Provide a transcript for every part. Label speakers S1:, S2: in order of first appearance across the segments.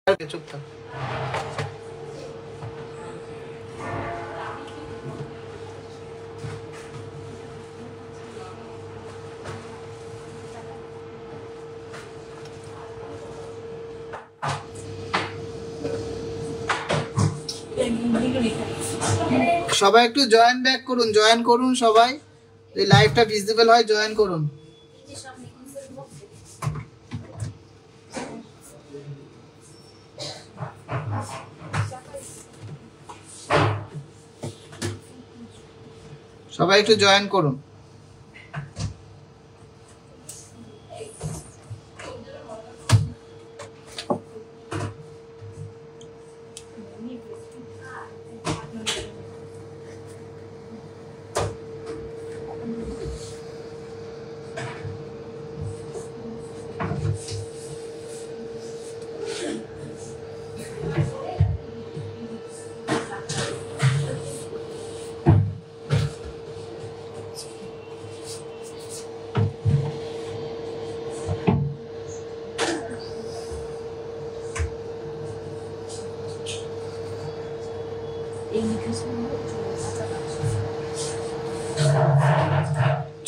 S1: চুপ থাক। সবাই একটু জয়েন ব্যাক করুন, জয়েন করুন সবাই, এই লাইভটা ভিজিবল হয়, জয়েন করুন। সবাই একটু জয়েন করুন।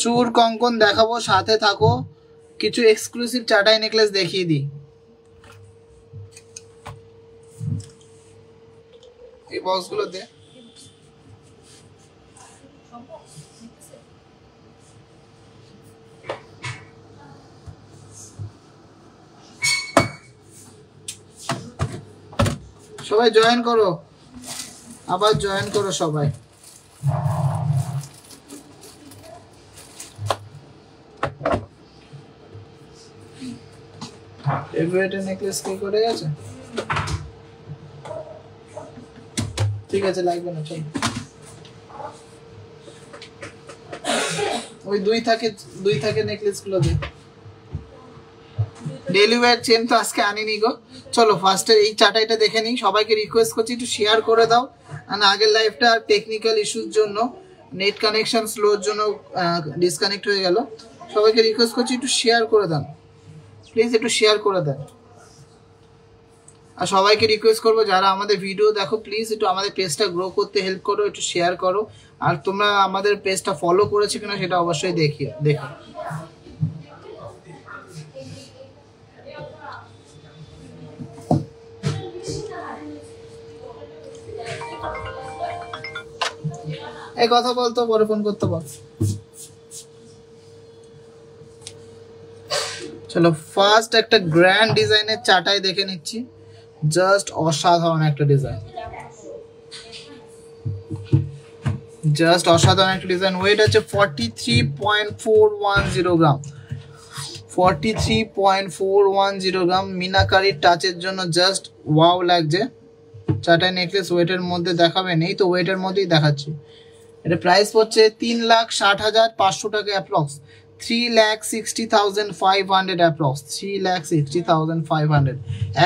S1: চুর কঙ্কন দেখাবো, সাথে থাকো। কিছু এক্সক্লুসিভ চাটাই নেকলেস দেখিয়ে দিই। এই বক্সগুলো দে। সবাই জয়েন করো, আবার জয়েন করো সবাই। এভরিডে নেকলেস কি করে গেছে? ঠিক আছে, লাগবে না, চল। ওই দুই থাকে নেকলেস গুলো দে। ডেইলি ওয়্যার চেন তো আজকে আনিনি গো। চলো ফার্স্টে এই চাটাইটা দেখে নিই। সবাইকে রিকোয়েস্ট করছি একটু শেয়ার করে দাও। আর আগের লাইভটা টেকনিক্যাল ইস্যুর জন্য, নেট কানেকশন স্লোর জন্য ডিসকানেক্ট হয়ে গেল। সবাইকে রিকোয়েস্ট করছি একটু শেয়ার করে দেন প্লিজ, একটু শেয়ার করে দেন। আর সবাইকে রিকোয়েস্ট করবো যারা আমাদের ভিডিও দেখো, প্লিজ একটু আমাদের পেজটা গ্রো করতে হেল্প করো, একটু শেয়ার করো। আর তোমরা আমাদের পেজটা ফলো করেছো কিনা সেটা অবশ্যই দেখো। এই কথা বলতো, পরে ফোন করতে বল। চলো ফার্স্ট একটা গ্র্যান্ড ডিজাইনের চাটাই দেখে নিচ্ছি। জাস্ট অসাধারণ একটা ডিজাইন, জাস্ট অসাধারণ একটা ডিজাইন। ওয়েট আছে 43.410 গ্রাম, 43.410 গ্রাম। মিনাকারির টাচের জন্য জাস্ট ওয়াও লাগছে। চাটাই নেকলেস ওয়েটের মধ্যে দেখাবেন, এই তো ওয়েটের মধ্যেই দেখাচ্ছি। এটা প্রাইস পড়ছে 3,60,500 টাকা অ্যাপ্রক্স, 3,60,500 অ্যাপ্রক্স, 3,60,500।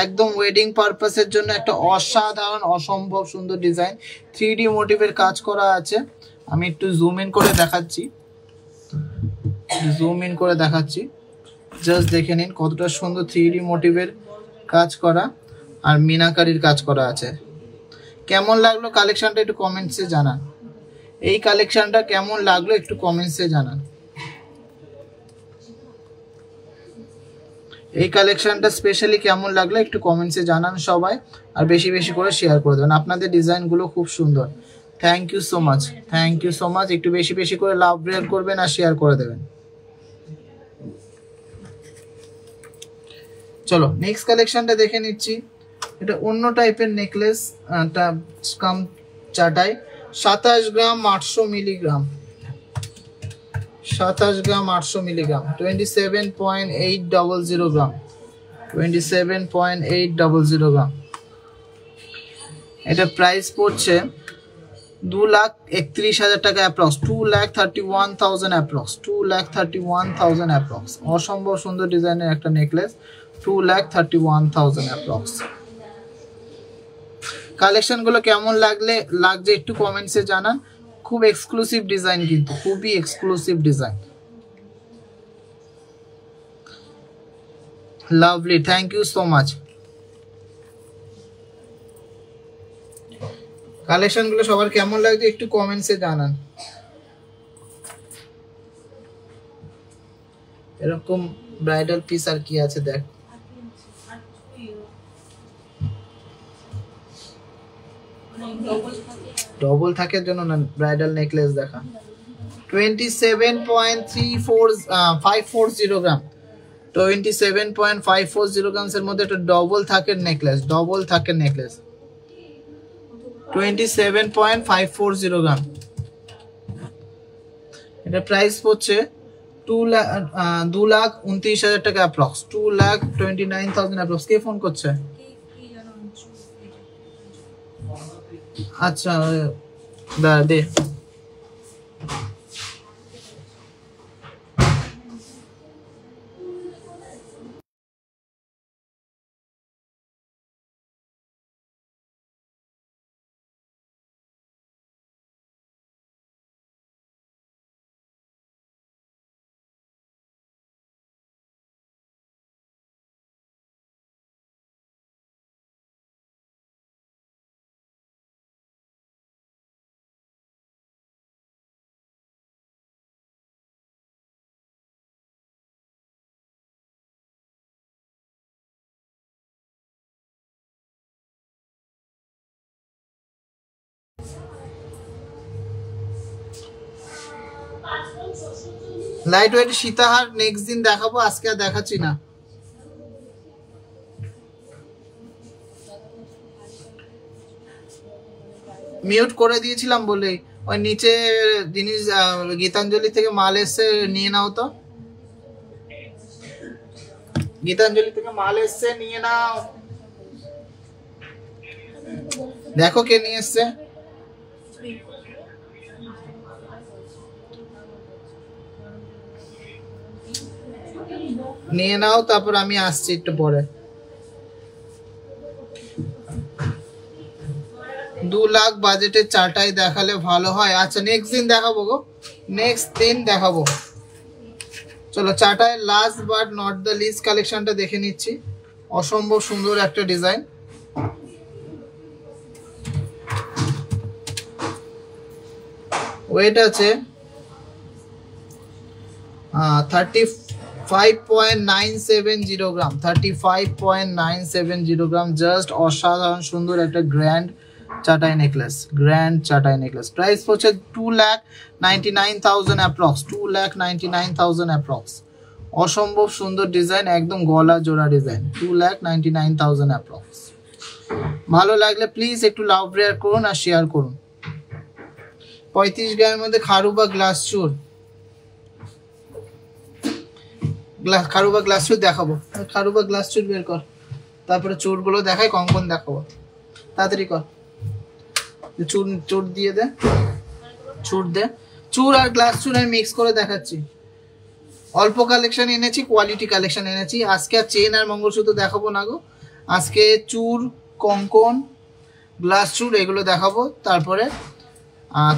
S1: একদম ওয়েডিং পারপাসের জন্য একটা অসাধারণ অসম্ভব সুন্দর ডিজাইন। 3D মোটিভের কাজ করা আছে। আমি একটু জুম ইন করে দেখাচ্ছি, জাস্ট দেখে নিন কতটা সুন্দর 3D মোটিভের কাজ করা আর মিনাকারির কাজ করা আছে। কেমন লাগলো কালেকশনটা একটু কমেন্টসে জানান। এই কালেকশনটা কেমন লাগলো একটু কমেন্টসে জানান। এই কালেকশনটা স্পেশালি কেমন লাগলো একটু কমেন্টসে জানান সবাই। আর বেশি বেশি করে শেয়ার করে দেবেন। আপনাদের ডিজাইনগুলো খুব সুন্দর। Thank you so much, thank you so much. একটু বেশি বেশি করে লাভ রেয়ার করবেন আর শেয়ার করে দেবেন। চলো নেক্সট কালেকশনটা দেখে নিচ্ছি। এটা অন্য টাইপের নেকলেস, কাম চাটাই। 27 গ্রাম 800 মিলিগ্রাম, 27 গ্রাম 800 মিলিগ্রাম, 27.800 গ্রাম, 27.800 গ্রাম। এটা প্রাইস পড়ছে 2,31,000 টাকা অ্যাপ্রক্স, 2,31,000 অ্যাপ্রক্স, 2,31,000 অ্যাপ্রক্স। অসম্ভব সুন্দর ডিজাইনের একটা নেকলেস, 2,31,000 অ্যাপ্রক্স। কালেকশনগুলো কেমন লাগছে একটু কমেন্টসে জানান। খুব এক্সক্লুসিভ ডিজাইন, কিন্তু খুবই exclusive design. Lovely, thank you so much. Collection গুলো সবার কেমন লাগছে একটু কমেন্টসে জানান। এরকম ব্রাইডাল পিস আর কি আছে দেখ। ডবল থাকার জন্য না, ব্রাইডাল নেকলেস দেখা। 27.540 গ্রাম, 27.540 গ্রামস এর মধ্যে একটা ডবল থাকের নেকলেস, ডবল থাকের নেকলেস 27.540 গ্রাম। এটা প্রাইস হচ্ছে 2,29,000 টাকা অ্যাপ্রক্স, 2,29,000 অ্যাপ্রক্স। কে ফোন করছে? আচ্ছা দে। লাইট ওয়েট সীতাহার নেক্সট দিন দেখাবো, আজকে আর দেখাচ্ছি না। মিউট করে দিয়েছিলাম বলে ওই নিচে জিনিস গীতাঞ্জলি থেকে মাল এসে নিয়ে নাও তো, গীতাঞ্জলি থেকে মাল এসছে নিয়ে নাও। দেখো কে নিয়ে এসছে। নিয়ে নাও, তারপর আমি আসছি একটু পরে। 2 লাখ বাজেটের চাটাই দেখালে ভালো হয়। আচ্ছা নেক্সট দিন দেখাবো গো, নেক্সট দিন দেখাবো। চলো চাটাই last but not the least কালেকশনটা দেখে নিচ্ছি। অসম্ভব সুন্দর একটা ডিজাইন, ওয়েট আছে 35.970 গ্রাম, 35.970 গ্রাম। জাস্ট অসাধারণ সুন্দর একটা গ্র্যান্ড চাটাই নেকলেস, গ্র্যান্ড চাটাই নেকলেস। প্রাইস হচ্ছে 2,99,000 অ্যাপ্রক্স, 2,99,000 অ্যাপ্রক্স। অসম্ভব সুন্দর ডিজাইন, একদম গলা জোড়া ডিজাইন, 2,99,000 অ্যাপ্রক্স। ভালো লাগলে প্লিজ একটু লাভ রেয়ার করুন আর শেয়ার করুন। 35 গ্রামের মধ্যে খারু বা গ্লাস চুর, খারু বা গ্লাস চুর দেখাবো। খারু বা গ্লাস চুর বের কর, তারপরে চুরগুলো দেখাই, কঙ্কন দেখাবো। তাড়াতাড়ি কর, চুর চুর দিয়ে দে, চুর দে। চুর আর গ্লাস চুর আমি মিক্স করে দেখাচ্ছি। অল্প কালেকশন এনেছি, কোয়ালিটি কালেকশন এনেছি। আজকে আর চেন আর মঙ্গলসূত্র দেখাবো না গো, আজকে চুর, কঙ্কন, গ্লাস চুর এগুলো দেখাবো। তারপরে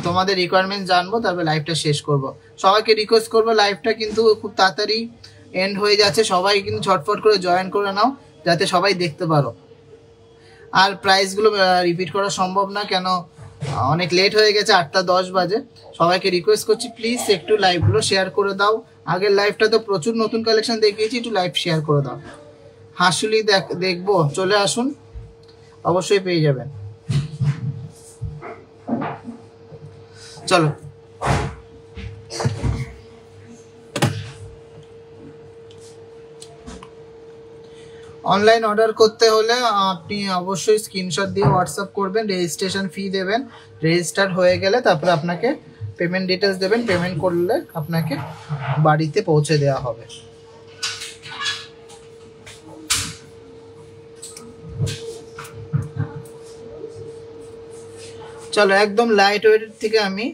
S1: তোমাদের রিকোয়ারমেন্ট জানবো, তারপরে লাইভটা শেষ করব। সবাইকে রিকোয়েস্ট করবো, লাইভটা কিন্তু খুব তাড়াতাড়ি এন্ড হয়ে যাচ্ছে, সবাই কিন্তু ঝটফট করে জয়েন করে নাও যাতে সবাই দেখতে পারো। আর প্রাইসগুলো রিপিট করা সম্ভব না, কেন অনেক লেট হয়ে গেছে, 8:10 বাজে। সবাইকে রিকোয়েস্ট করছি প্লিজ একটু লাইভগুলো শেয়ার করে দাও। আগের লাইভটা তো প্রচুর নতুন কালেকশন দেখিয়েছি, একটু লাইভ শেয়ার করে দাও। হাসুলি দেখবো, চলে আসুন, অবশ্যই পেয়ে যাবেন। চলো অনলাইন অর্ডার করতে হলে আপনি অবশ্যই স্ক্রিনশট দিয়ে হোয়াটসঅ্যাপ করবেন, রেজিস্ট্রেশন ফি দেবেন, রেজিস্টার হয়ে গেলে তারপরে আপনাকে পেমেন্ট ডিটেলস দেবেন, পেমেন্ট করলে আপনাকে বাড়িতে পৌঁছে দেওয়া হবে। চলো একদম লাইট ওয়েটের থেকে আমি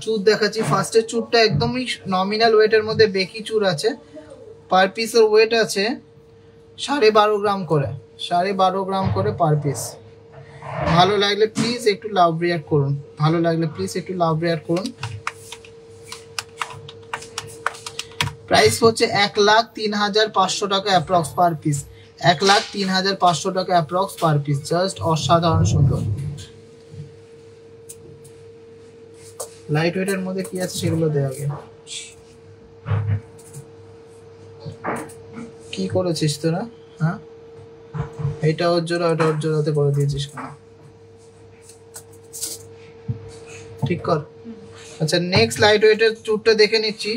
S1: চুর দেখাচ্ছি। ফার্স্টের চুরটা একদমই নমিনাল ওয়েটের মধ্যে বেকি চুর আছে। পার পিসের ওয়েট আছে 12.5 গ্রাম করে, 12.5 গ্রাম করে পার পিস। ভালো লাগলে প্লিজ একটু লাভ রিয়াক্ট করুন, ভালো লাগলে প্লিজ একটু লাভ রিয়াক্ট করুন। প্রাইস হচ্ছে 1,03,500 টাকা অ্যাপ্রক্স পার পিস, 1,03,500 টাকা অ্যাপ্রক্স পার পিস। জাস্ট অসাধারণ সুন্দর। লাইট ওয়েটের মধ্যে কি আছে সেগুলো দে আগে। কি করেছিস তোরা? হ্যাঁ, এটা ওর জোড়া, ওটা ওর জোড়াতে করে দিয়েছিস কেন? ঠিক কর। আচ্ছা, নেক্সট লাইট ওয়েটের চুরটা দেখে নিচ্ছি।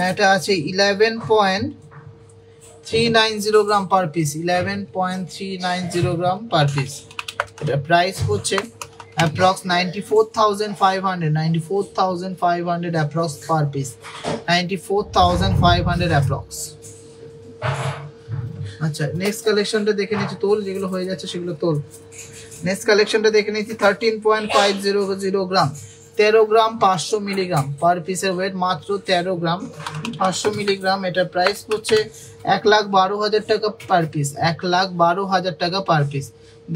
S1: এটা আছে 11.390 গ্রাম পার পিস, 11.390 গ্রাম পার পিস। এটা প্রাইস হচ্ছে approx 94,500, 94,500 approx per piece, 94,500 approx. আচ্ছা, নেক্সট কালেকশনটা দেখে নিচ্ছি। তোল, যেগুলো হয়ে যাচ্ছে সেগুলো তোল। নেক্সট কালেকশনটা দেখে নিচ্ছি 13.500 গ্রাম, 13 গ্রাম 500 মিলিগ্রাম পার পিসের ওয়েট, মাত্র 13 গ্রাম 500 মিলিগ্রাম। এটার প্রাইস হচ্ছে 1,12,000 টাকা পার পিস, 1,12,000 টাকা পার পিস।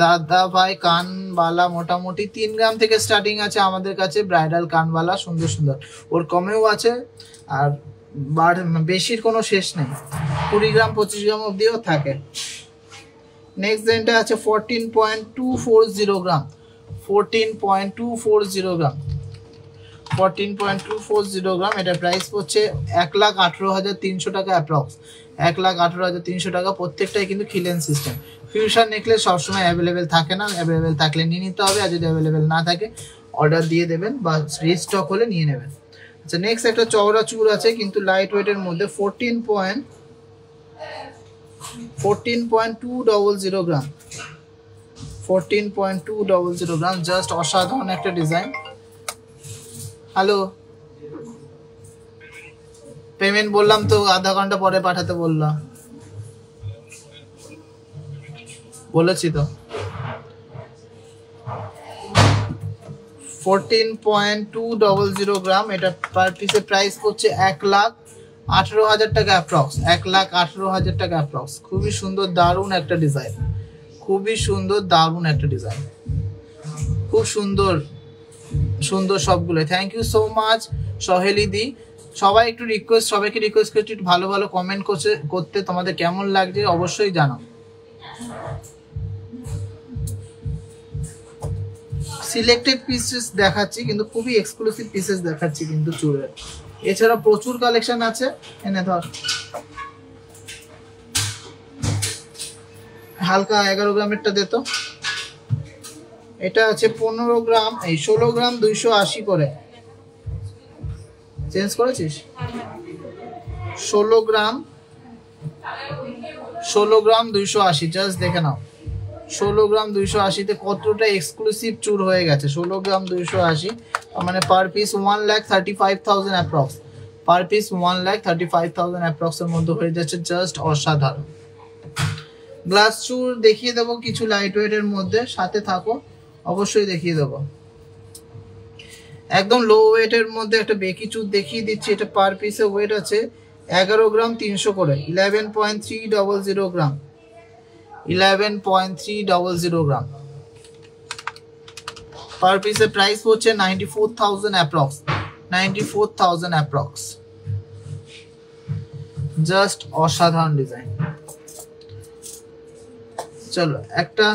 S1: দাদা ভাই, কানবালা মোটামুটি 3 গ্রাম থেকে স্টার্টিং আছে আমাদের কাছে, ব্রাইডাল কানবালা সুন্দর সুন্দর, ওর কমেও আছে আর বেশির কোনো শেষ নেই, 20 গ্রাম 25 গ্রাম অবধিও থাকে। নেক্সট যেটা আছে 14.240 গ্রাম, 14.240 গ্রাম, 14.240 গ্রাম। এটা প্রাইস হচ্ছে 1,18,300 টাকা অ্যাপ্রক্স, 1,18,300 টাকা। প্রত্যেকটাই কিন্তু খিলেন সিস্টেম। ফিউশন নেকলেস সবসময় অ্যাভেলেবেল থাকে না, অ্যাভেলেবেল থাকলে নিয়ে নিতে হবে, আর যদি অ্যাভেলেবেল না থাকে অর্ডার দিয়ে দেবেন বা রিস্টক হলে নিয়ে নেবেন। আচ্ছা, নেক্সট একটা চওড়া চূড় আছে কিন্তু লাইট ওয়েটের মধ্যে, 14.200 গ্রাম, 14.200 গ্রাম। জাস্ট অসাধারণ একটা ডিজাইন। হ্যালো, পেমেন্ট বললাম তো আধা ঘন্টা পরে পাঠাতে বললাম, বলেছি তো। 14.200 গ্রাম। এটা পার পিসের প্রাইস হচ্ছে 1,18,000 টাকা অ্যাপ্রক্স, 1,18,000 টাকা অ্যাপ্রক্স। খুবই সুন্দর, দারুণ একটা ডিজাইন, খুবই সুন্দর, দারুণ একটা ডিজাইন, খুব সুন্দর সুন্দর সবগুলো। Thank you so much Saheli di. সবাই একটু রিকোয়েস্ট, সবাইকে রিকোয়েস্ট করছি একটু ভালো ভালো কমেন্ট করতে, তোমাদের কেমন লাগছে অবশ্যই জানাও। সিলেক্টেড পিসেস দেখাচ্ছি কিন্তু খুবই এক্সক্লুসিভ পিসেস দেখাচ্ছি কিন্তু চুড়ের। এছাড়া প্রচুর কালেকশন আছে। এনে ধর, হালকা 11 গ্রামেরটা দে তো। এটা আছে 15 গ্রাম, এই 16 গ্রাম 280 করে। চেঞ্জ করেছিস? 16 গ্রাম 280, জাস্ট দেখে নাও। 16 গ্রাম 280-তে কতটা এক্সক্লুসিভ চুর হয়ে গেছে। 16 গ্রাম 280 মানে per piece 1,35,000 approx, per piece 1,35,000 approx এর মধ্যে হয়ে যাচ্ছে। জাস্ট অসাধারণ। গ্লাস চুর দেখিয়ে দেবো কিছু লাইট ওয়েটের মধ্যে, সাথে থাকো, অবশ্যই দেখিয়ে দেবো। একদম লো ওয়েটের মধ্যে একটা বেকি চুর দেখিয়ে দিচ্ছি। এটা পার পিসে ওয়েট আছে 11 গ্রাম 300 করে, 11.300 গ্রাম, 11.300 গ্রাম পার পিসের প্রাইস হচ্ছে 94,000 অ্যাপ্রক্স, 94,000 অ্যাপ্রক্স। জাস্ট অসাধারণ ডিজাইন। চলো একটা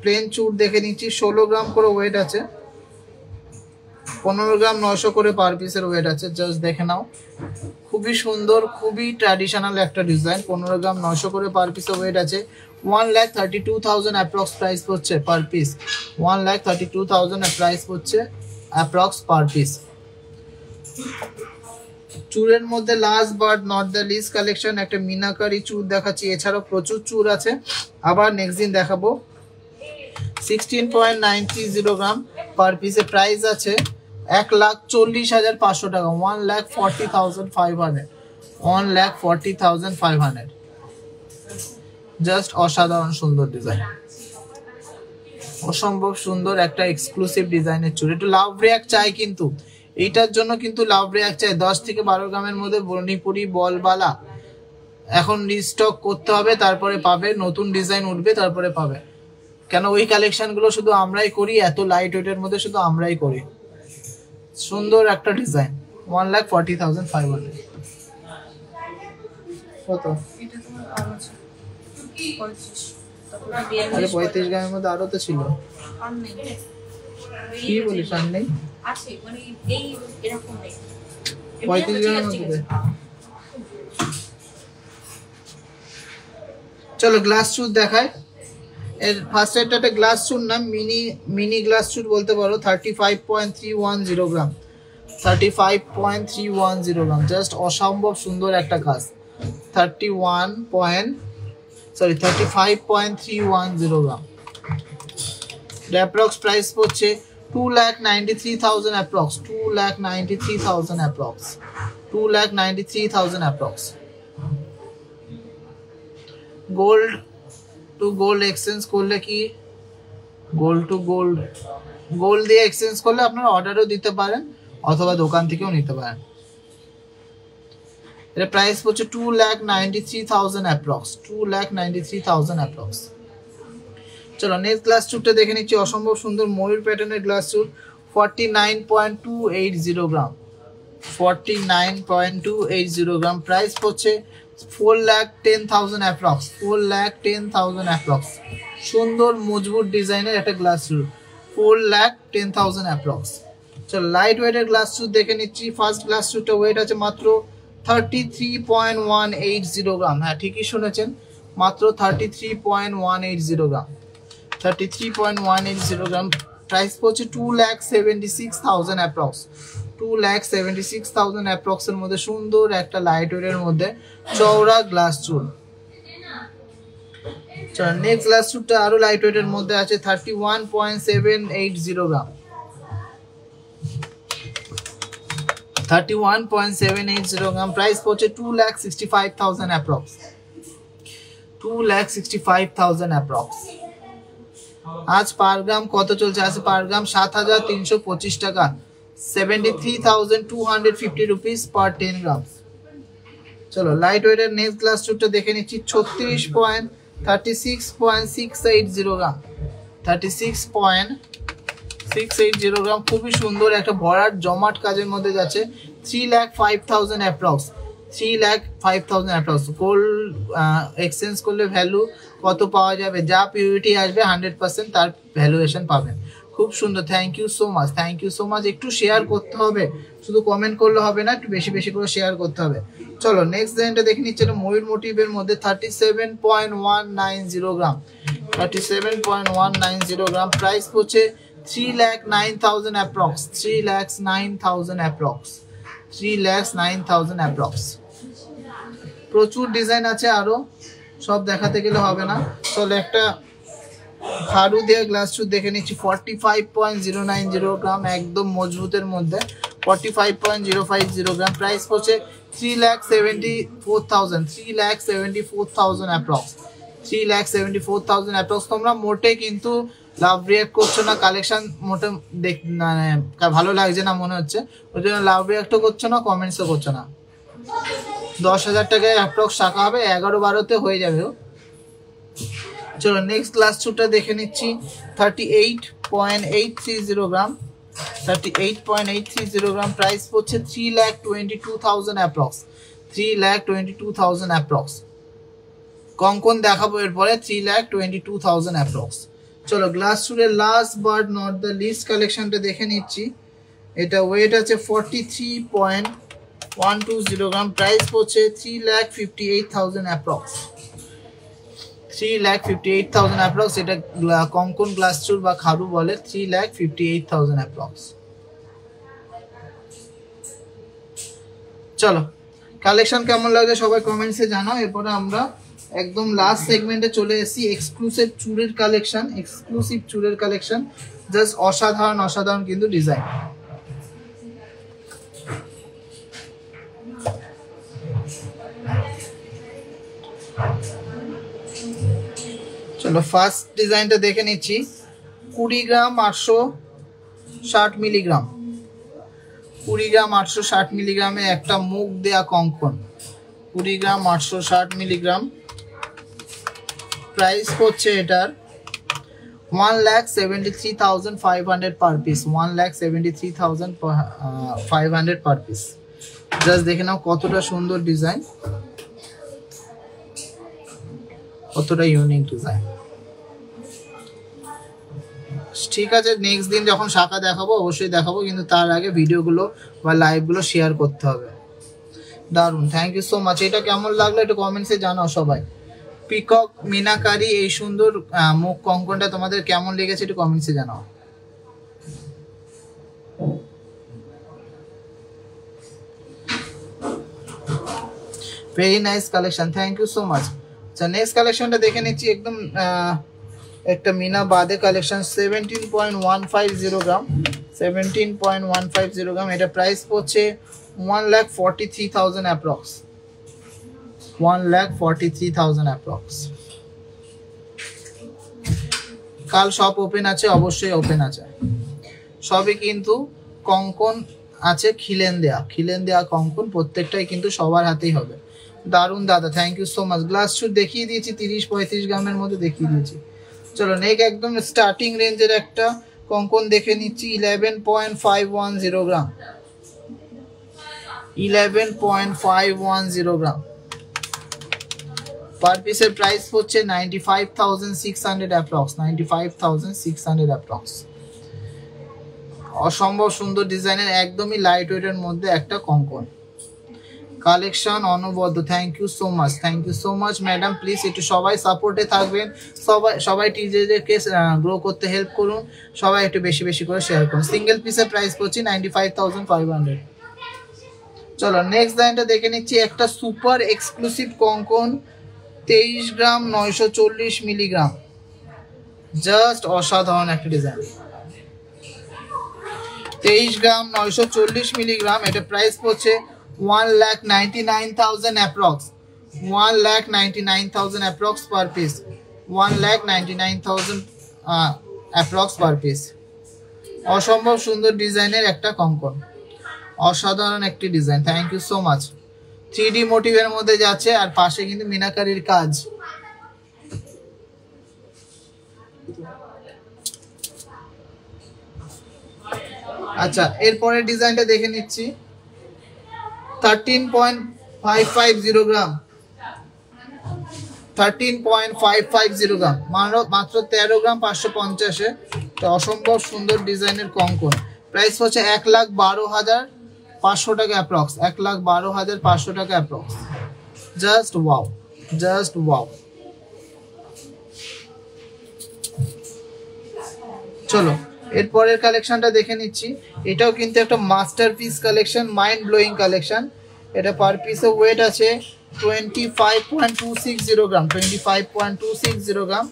S1: প্লেন চুর দেখে নিচ্ছি। 16 গ্রাম করে ওয়েট আছে, 15 গ্রাম 900 করে পার পিসের ওয়েট আছে। জাস্ট দেখে নাও, খুবই সুন্দর, খুবই ট্র্যাডিশনাল একটা ডিজাইন। 15 গ্রাম 900 করে পার পিসের ওয়েট আছে। 1,32,000 অ্যাপ্রক্স প্রাইস হচ্ছে পার পিস, 1,32,000 প্রাইস হচ্ছে অ্যাপ্রক্স পার পিস। চুরের মধ্যে last but not the least collection একটা মিনাকারি চুর দেখাচ্ছি। এছাড়াও প্রচুর চুর আছে, আবার নেক্সট দিন দেখাবো। 16.90 গ্রাম পার পিসে প্রাইস আছে 1,40,500 টাকা, 1,40,500, 1,40,500। জাস্ট অসাধারণ সুন্দর ডিজাইন, অসম্ভব সুন্দর একটা এক্সক্লুসিভ ডিজাইনের চুড়ি। একটু লাভ রিয়াক্ট চাই কিন্তু, এইটার জন্য কিন্তু লাভ রিয়াক্ট চাই। 10 থেকে 12 গ্রামের মধ্যে বর্ণিপুরি বলবালা এখন রিস্টক করতে হবে, তারপরে পাবে। নতুন ডিজাইন উঠবে তারপরে পাবে। কেন ওই কালেকশনগুলো শুধু আমরাই করি, এত লাইট ওয়েটের মধ্যে শুধু আমরাই করি। সুন্দর একটা ডিজাইন, 1,40,500। কত? আরে 35 গ্রামের মধ্যে আরো তো ছিল। কি বলিস আর নেই
S2: আছে মানে এই এরকম নেই
S1: 35 গ্রামের মধ্যে চলো গ্লাস শুট দেখায় এর ফার্স্ট এটা একটা গ্লাস শুট না মিনি গ্লাস শুট বলতে পারো 35.310 গ্রাম 35.310 গ্রাম জাস্ট অসম্ভব সুন্দর একটা কাজ 35.310 গ্রাম অ্যাপ্রক্স প্রাইস পড়ছে 2,93,000 approx 2,93,000 approx 2,93,000 approx gold two gold exchange করলে কি গোল্ড টু গোল্ড দিয়ে এক্সচেঞ্জ করলে আপনারা অর্ডারও দিতে পারেন অথবা দোকান থেকেও নিতে পারেন এর প্রাইস পড়ছে 2,93,000 অ্যাপ্রক্স 2,93,000 অ্যাপ্রক্স চলো নেক্সট গ্লাস শুটটা দেখে নিচ্ছি অসম্ভব সুন্দর ময়ূর প্যাটার্নের গ্লাস শুট 49.280 গ্রাম 49.280 গ্রাম প্রাইস পড়ছে 4,10,000 অ্যাপ্রক্স 4,10,000 অ্যাপ্রক্স সুন্দর মজবুত ডিজাইনের একটা গ্লাস শুট 4,10,000 অ্যাপ্রক্স চলো লাইট ওয়েটের গ্লাস শুট দেখে নিচ্ছি ফার্স্ট গ্লাস শুটটা ওয়েট আছে মাত্র 33.180 গ্রাম হ্যাঁ ঠিকই শুনেছেন মাত্র 33.180 গ্রাম 33.180 গ্রাম প্রাইস পড়ছে 2,76,000 অ্যাপ্রক্স 2,76,000 অ্যাপ্রক্স এর মধ্যে সুন্দর একটা লাইট ওয়েটের মধ্যে চওড়া গ্লাস চুল চলো নেক্সট গ্লাস চুলটা আরো লাইট ওয়েটের মধ্যে আছে 31.780 গ্রাম 31.780 গ্রাম প্রাইস পড়ছে 2,65,000 অ্যাপ্রক্স 2,65,000 অ্যাপ্রক্স আজ পার গ্রাম কত চলছে আজ পার গ্রাম 7,325 টাকা 73,250 রুপিস পার 10 গ্রাম চলো লাইট ওয়েটের নেক্সট গ্লাস শুটটা দেখে নিচ্ছি 36.680 গ্রাম 36.680 গ্রাম খুবই সুন্দর একটা ভরাট জমাট কাজের মধ্যে যাচ্ছে 3,05,000 অ্যাপ্রক্স 3,05,000 অ্যাপ্রক্স গোল্ড এক্সচেঞ্জ করলে ভ্যালু কত পাওয়া যাবে যা পিউরিটি আসবে 100% তার ভ্যালুয়েশন পাবেন খুব সুন্দর থ্যাংক ইউ সো মাচ একটু শেয়ার করতে হবে শুধু কমেন্ট করলে হবে না একটু বেশি বেশি করে শেয়ার করতে হবে চলো নেক্সট ডিজাইনটা দেখে নিচ্ছি এটা ময়ূর মোটিভের মধ্যে 37.190 গ্রাম 37.190 গ্রাম প্রাইস পড়ছে 3,09,000 অ্যাপ্রক্স 3,09,000 অ্যাপ্রক্স 3,09,000 অ্যাপ্রক্স প্রচুর ডিজাইন আছে আরো সব দেখাতে গেলে হবে না চলো একটা খাড়ু দিয়ে গ্লাস শুট দেখে নিচ্ছি 45.090 গ্রাম একদম মজবুতের মধ্যে 45.050 গ্রাম প্রাইস পড়ছে 3,74,000 অ্যাপ্রক্স 3,74,000 অ্যাপ্রক্স তোমরা মোটে কিন্তু লাভ রিয়াক্ট করছো না কালেকশন মোটে মানে ভালো লাগছে না মনে হচ্ছে ওই জন্য লাভ রিয়াক্টও করছো না কমেন্টসও করছো না 10,000 টাকায় অ্যাপ্রক্স টাকা হবে 11-12তে হয়ে যাবে চলো নেক্সট গ্লাস শুটটা দেখে নিচ্ছি 38.830 গ্রাম 38.830 গ্রাম প্রাইস পড়ছে 3,22,000 অ্যাপ্রক্স 3,22,000 অ্যাপ্রক্স কঙ্কন দেখাবো এরপরে 3,22,000 অ্যাপ্রক্স চলো গ্লাস শুটের last but not the least কালেকশনটা দেখে নিচ্ছি এটা ওয়েট আছে 43.120 গ্রাম প্রাইস পড়ছে 3,58,000 অ্যাপ্রক্স 3,58,000 অ্যাপ্রক্স এটা কঙ্কন গ্লাস চুল বা খারু বলে 3,58,000 অ্যাপ্রক্স চলো কালেকশন কেমন লাগে সবাই কমেন্টসে জানাও এরপরে আমরা একদম লাস্ট সেগমেন্টে চলে এসেছি এক্সক্লুসিভ চুলের কালেকশন জাস্ট অসাধারণ কিন্তু ডিজাইন চলো ফার্স্ট ডিজাইনটা দেখে নিচ্ছি 20 গ্রাম 860 মিলিগ্রাম 20 গ্রাম 860 মিলিগ্রামে একটা মুখ দেয়া কঙ্কন 20 গ্রাম 860 মিলিগ্রাম প্রাইস পড়ছে এটার 1,73,500 per piece 1,73,500 per piece just দেখে নাও কতটা সুন্দর ডিজাইন কতটা ইউনিক ডিজাইন ঠিক আছে, নেক্সট দিন যখন শাখা দেখাবো অবশ্যই দেখাবো, কিন্তু তার আগে ভিডিওগুলো বা লাইভগুলো শেয়ার করতে হবে। দারুন, থ্যাংক ইউ সো মাচ। এটা কেমন লাগলো একটু কমেন্টসে জানাও সবাই। পিকক মিনাকারি এই সুন্দর মুখ কঙ্কনটা তোমাদের কেমন লেগেছে একটু কমেন্টসে জানাও। Very nice collection, thank you so much. আচ্ছা নেক্সট কালেকশনটা দেখে নিচ্ছি, একদম একটা মিনা বাদে কালেকশন 17.150 গ্রাম, 17.150 গ্রাম। এটা প্রাইস পড়ছে 1,43,000 অ্যাপ্রক্স, 1,43,000 অ্যাপ্রক্স। কাল সব ওপেন আছে, অবশ্যই ওপেন আছে সবই, কিন্তু কঙ্কন আছে খিলেন দেয়া কঙ্কন, প্রত্যেকটাই কিন্তু সবার হাতেই হবে। দারুন দাদা, thank you so much. Glass shoot দেখিয়ে দিয়েছি 30-35 গ্রামের মধ্যে দেখিয়ে দিয়েছি। চলো নেক্সট একদম স্টার্টিং রেঞ্জের একটা কঙ্কন দেখে নিচ্ছি, 11.510 গ্রাম, 11.510 গ্রাম। পার পিসের প্রাইস হচ্ছে 95,600 অ্যাপ্রক্স, 95,600 অ্যাপ্রক্স। অসম্ভব সুন্দর ডিজাইনের, একদমই লাইট ওয়েটের মধ্যে একটা কঙ্কন কালেকশন, অনবদ্য। Thank you so much, thank you so much madam. Please একটু সবাই সাপোর্টে থাকবেন, সবাই টিজেদেরকে গ্রো করতে হেল্প করুন, সবাই একটু বেশি বেশি করে শেয়ার করুন। সিঙ্গেল পিসের প্রাইস পড়ছে 95,500। চলো নেক্সট ডিজাইনটা দেখে নিচ্ছি, একটা সুপার এক্সক্লুসিভ কঙ্কন, 23 গ্রাম 940 মিলিগ্রাম। জাস্ট অসাধারণ একটা ডিজাইন, 23 গ্রাম 940 মিলিগ্রাম। এটা প্রাইস পড়ছে 1,99,000 approx, 1,99,000 approx per piece, 1,99,000 approx per piece. অসম্ভব সুন্দর ডিজাইনের একটা কঙ্কন, অসাধারণ একটি ডিজাইন। Thank you so much. 3D মোটিভের মধ্যে যাচ্ছে, আর পাশে কিন্তু মিনাকারির কাজ। আচ্ছা এরপরের ডিজাইনটা দেখে নিচ্ছি, 13.550 গ্রাম, 13.550 গ্রাম, মাত্র 13 গ্রাম 550-এ। অসম্ভব সুন্দর ডিজাইনের কঙ্কন, প্রাইস হচ্ছে 1,12,500 টাকা অ্যাপ্রক্স, 1,12,500 টাকা approx. Just wow, just wow. চলো এরপরের কালেকশনটা দেখে নিচ্ছি, এটাও কিন্তু একটা masterpiece collection, mind blowing collection. এটা পার পিসে ওয়েট আছে 25.260 গ্রাম, 25.260 গ্রাম,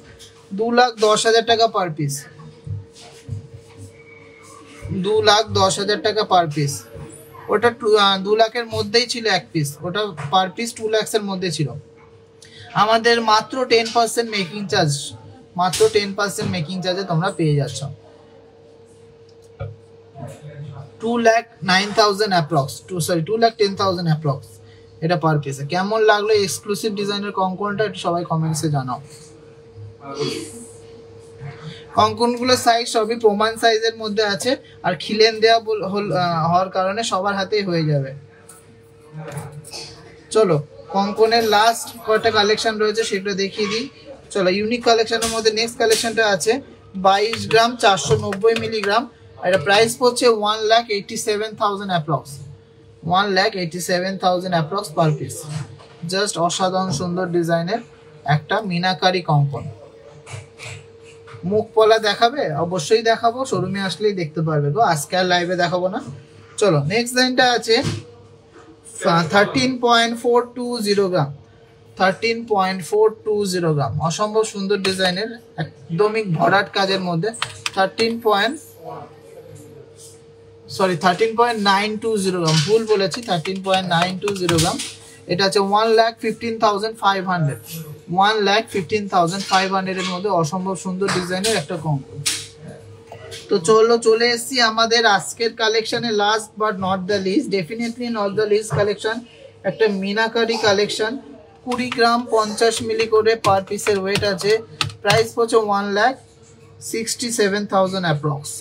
S1: 2,10,000 টাকা পার পিস, 2,10,000 টাকা পার পিস। ওটা 2 লাখের মধ্যেই ছিল এক পিস, ওটা পার পিস 2 লাখের মধ্যে ছিল। আমাদের মাত্র 10% মেকিং চার্জ, মাত্র 10% মেকিং চার্জে তোমরা পেয়ে যাচ্ছ। 2,09,000 অ্যাপ্রক্স, 2,10,000 অ্যাপ্রক্স এটা পার পিসে। কেমন লাগলো এক্সক্লুসিভ ডিজাইনের কঙ্কনটা একটু সবাই কমেন্টসে জানাও। কঙ্কনগুলোর সাইজ সবই প্রমাণ সাইজের মধ্যে আছে, আর খিলেন দেওয়া হওয়ার কারণে সবার হাতেই হয়ে যাবে। চলো কঙ্কনের লাস্ট কয়টা কালেকশন রয়েছে সেটা দেখিয়ে দিই। চলো ইউনিক কালেকশনের মধ্যে নেক্সট কালেকশনটা আছে 22 গ্রাম 490 মিলিগ্রাম। এটা প্রাইস পড়ছে 1,87,000 approx, 1,87,000 approx per piece. Just অসাধারণ সুন্দর ডিজাইনের একটা মিনাকারি কঙ্কন। মুখ পলা দেখাবে? অবশ্যই দেখাবো, শোরুমে আসলেই দেখতে পারবে গো, আজকে আর লাইভে দেখাবো না। চলো নেক্সট ডিজাইনটা আছে 13.420 গ্রাম, 13.420 গ্রাম। অসম্ভব সুন্দর ডিজাইনের, একদমই ভরাট কাজের মধ্যে। 13.920 গ্রাম, ভুল বলেছি, 13.920 গ্রাম। এটা আছে 1,15,500, 1,15,500 এর মধ্যে অসম্ভব সুন্দর ডিজাইনের একটা কঙ্কন। তো চলে এসেছি আমাদের আজকের কালেকশনে, last but not the least, definitely not the least collection, একটা মিনাকারি কালেকশন। 20 গ্রাম 50 মিলি করে পার পিসের ওয়েট আছে। প্রাইস পড়ছে 1,67,000 অ্যাপ্রক্স।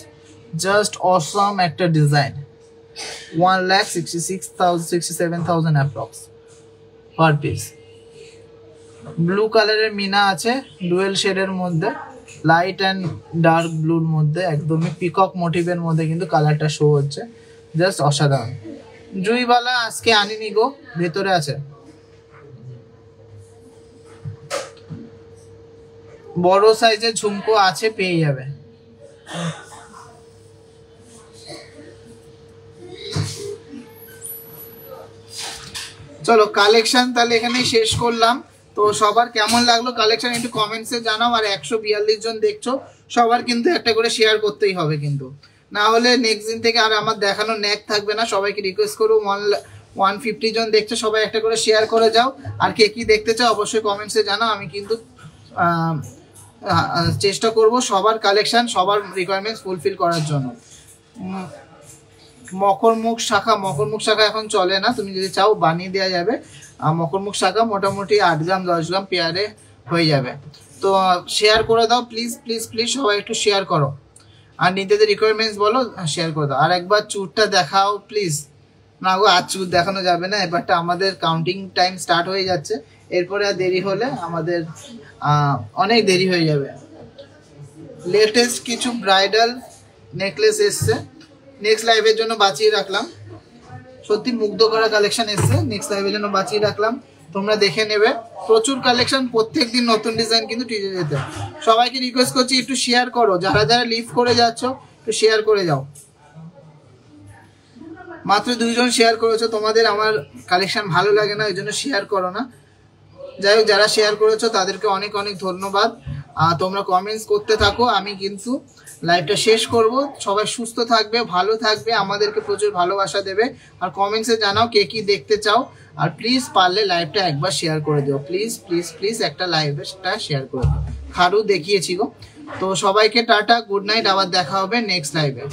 S1: জাস্ট অসাম একটা design, 1,67,000 approx per piece. Blue কালারের মিনা আছে ডুয়েল শেডের মধ্যে, লাইট অ্যান্ড ডার্ক ব্লুর মধ্যে একদমই পিকক মোটিভের মধ্যে কিন্তু কালারটা শো হচ্ছে, জাস্ট অসাধারণ। জুইবালা আজকে আনিনি গো, ভেতরে আছে। বড় সাইজের ঝুমকো আছে, পেয়ে যাবে। চলো কালেকশন তাহলে এখানেই শেষ করলাম। তো সবার কেমন লাগলো কালেকশন একটু কমেন্টসে জানাও। আর 142 জন দেখছো, সবার কিন্তু একটা করে শেয়ার করতেই হবে কিন্তু, না হলে নেক্সট দিন থেকে আর আমার দেখানো ন্যাক থাকবে না। সবাইকে রিকোয়েস্ট করবো 150 জন দেখছো, সবাই একটা করে শেয়ার করে যাও। আর কে কি দেখতে চাও অবশ্যই কমেন্টসে জানাও। আমি কিন্তু চেষ্টা করব সবার কালেকশন, সবার রিকোয়ারমেন্টস ফুলফিল করার জন্য। মকরমুখ শাখা এখন চলে না, তুমি যদি চাও বানিয়ে দেওয়া যাবে। মকরমুখ শাখা মোটামুটি 8 গ্রাম 10 গ্রাম পেয়ারে হয়ে যাবে। তো শেয়ার করে দাও প্লিজ প্লিজ প্লিজ, সবাই একটু শেয়ার করো। আর নিজেদের রিকোয়ারমেন্টস বলো, শেয়ার করে দাও। আর একবার চুরটা দেখাও প্লিজ। না গো, আজ চুর দেখানো যাবে না, এবারটা আমাদের কাউন্টিং টাইম স্টার্ট হয়ে যাচ্ছে। এরপরে আর দেরি হলে আমাদের অনেক দেরি হয়ে যাবে। লেটেস্ট কিছু ব্রাইডাল নেকলেস এসছে, নেক্সট লাইভের জন্য বাঁচিয়ে রাখলাম। সত্যি মুগ্ধ করা কালেকশন এসছে, নেক্সট লাইভের জন্য বাঁচিয়ে রাখলাম, তোমরা দেখে নেবে। প্রচুর কালেকশন, প্রত্যেকদিন নতুন ডিজাইন কিন্তু টিজে যেতে। সবাইকে রিকোয়েস্ট করছি একটু শেয়ার করো, যারা যারা লিভ করে যাচ্ছ একটু শেয়ার করে যাও। মাত্র 2 জন শেয়ার করেছো, তোমাদের আমার কালেকশন ভালো লাগে না, ওই জন্য শেয়ার করো না। যাই হোক, যারা শেয়ার করেছো তাদেরকে অনেক অনেক ধন্যবাদ। তোমরা কমেন্টস করতে থাকো, আমি কিন্তু লাইভটা শেষ করব। সবাই সুস্থ থাকবে, ভালো থাকবে, আমাদেরকে প্রচুর ভালোবাসা দেবে। আর কমেন্টসে জানাও কে কি দেখতে চাও। আর প্লিজ পারলে লাইভটা একবার শেয়ার করে দিও, প্লিজ প্লিজ প্লিজ একটা লাইভটা শেয়ার করে দিও। খারু দেখিয়েছি গো। তো সবাইকে টাটা, গুড নাইট, আবার দেখা হবে নেক্সট লাইভে।